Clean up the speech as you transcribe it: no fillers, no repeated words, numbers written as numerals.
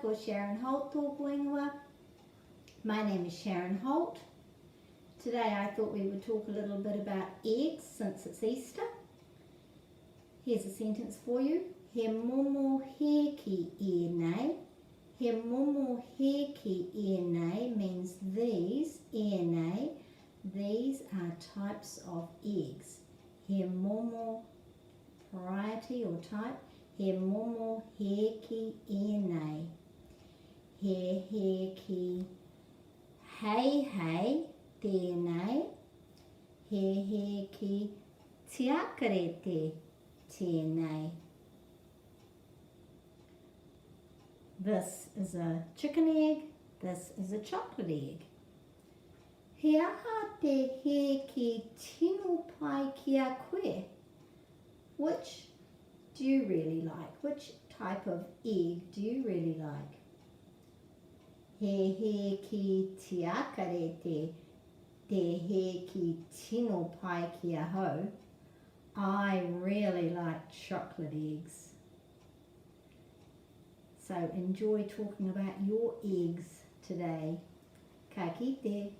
ko Sharon Holt tōku ingoa. My name is Sharon Holt. Today I thought we would talk a little bit about eggs since it's Easter. Here's a sentence for you. He momo he ki e nei. He momo he ki e nei means these, e nei. These are types of eggs. He momo, variety or type. He momo he ki e nei. He ki hei hei tēnei. He ki tiakarete tēnei. This is a chicken egg. This is a chocolate egg. He aha te he ki tino pai ki a koe. Which do you really like? Which type of egg do you really like? He ki tiakarete te he ki tino pai ki a hau. I really like chocolate eggs. So enjoy talking about your eggs today. Ka kite.